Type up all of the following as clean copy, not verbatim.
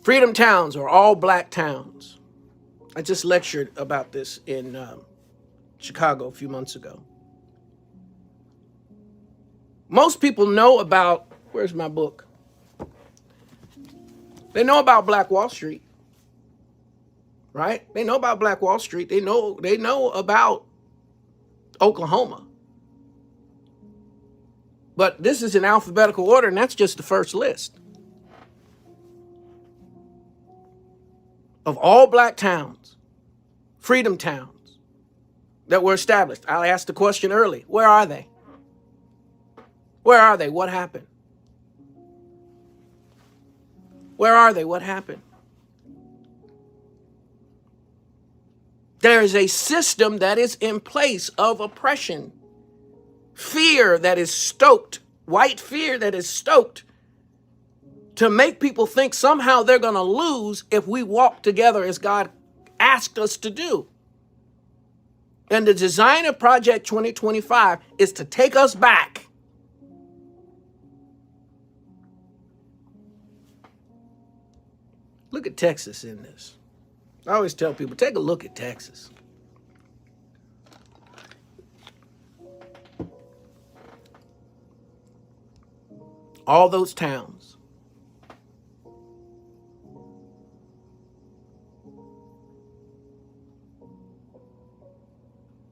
Freedom towns are all black towns. I just lectured about this in Chicago a few months ago. Most people know about, where's my book? They know about Black Wall Street, right? They know about Black Wall Street. They know about Oklahoma. But this is in alphabetical order, and that's just the first list of all black towns, freedom towns that were established. I asked the question early, where are they? Where are they? What happened? Where are they? What happened? There is a system that is in place of oppression, fear that is stoked, white fear that is stoked to make people think somehow they're going to lose if we walk together as God asked us to do. And the design of Project 2025 is to take us back. Look at Texas in this. I always tell people, take a look at Texas. All those towns.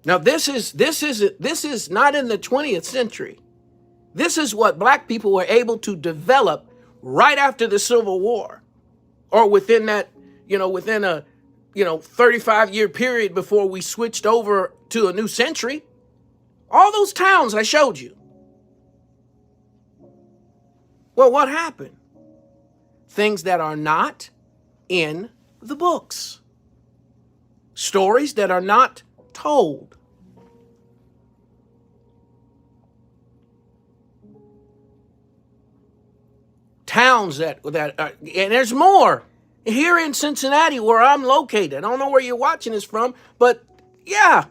Now this is not in the 20th century. This is what black people were able to develop right after the Civil War, or within that, within a 35-year period before we switched over to a new century. All those towns I showed you. Well, what happened? Things that are not in the books. Stories that are not told. Towns that are, and there's more. Here in Cincinnati, where I'm located. I don't know where you're watching this from, but yeah.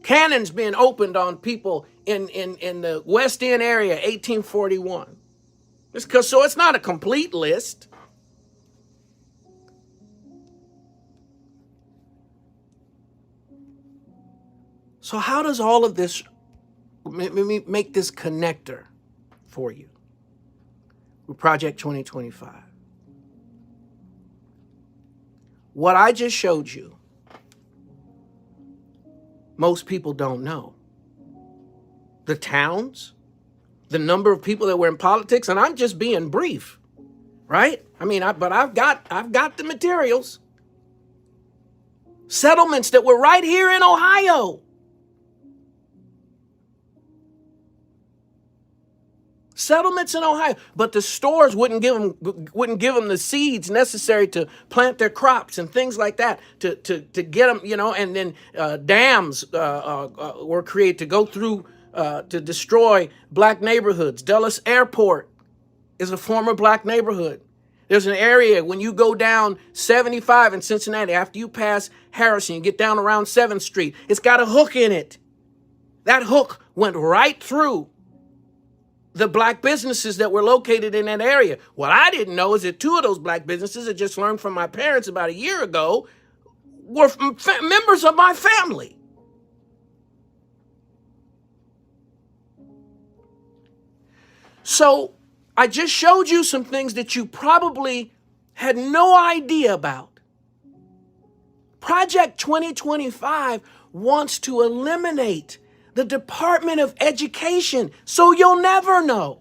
Cannons being opened on people in the West End area, 1841. So it's not a complete list. So how does all of this, let me make this connector for you with Project 2025? What I just showed you, most people don't know. The towns, the number of people that were in politics, and I'm just being brief, right? But I've got the materials. Settlements that were right here in Ohio. Settlements in Ohio, but the stores wouldn't give them the seeds necessary to plant their crops and things like that to get them, and then dams were created to go through to destroy black neighborhoods. Dulles Airport is a former black neighborhood. There's an area when you go down 75 in Cincinnati, after you pass Harrison, you get down around 7th Street, it's got a hook in it. That hook went right through the black businesses that were located in that area. What I didn't know is that 2 of those black businesses, I just learned from my parents about a year ago, were members of my family. So I just showed you some things that you probably had no idea about. Project 2025 wants to eliminate the Department of Education, so you'll never know.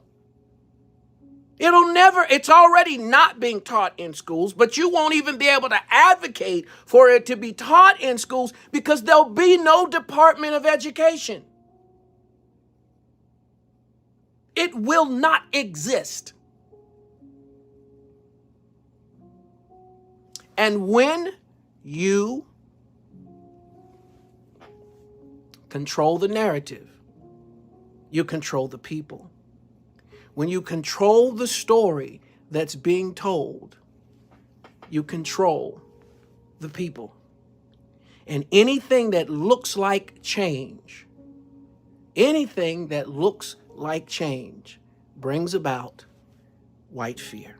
It's already not being taught in schools, but you won't even be able to advocate for it to be taught in schools because there'll be no Department of Education. It will not exist. And when you control the narrative, you control the people. When you control the story that's being told, you control the people. And anything that looks like change, anything that looks like change brings about white fear.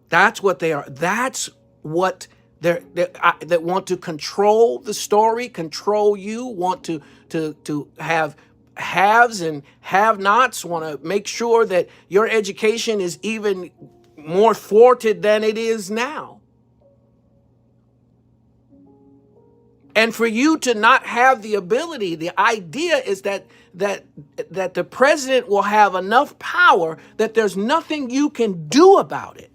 That's what they are. That's what that want to control the story, control you, want to have haves and have-nots, want to make sure that your education is even more thwarted than it is now. And for you to not have the ability, the idea is that the president will have enough power that there's nothing you can do about it.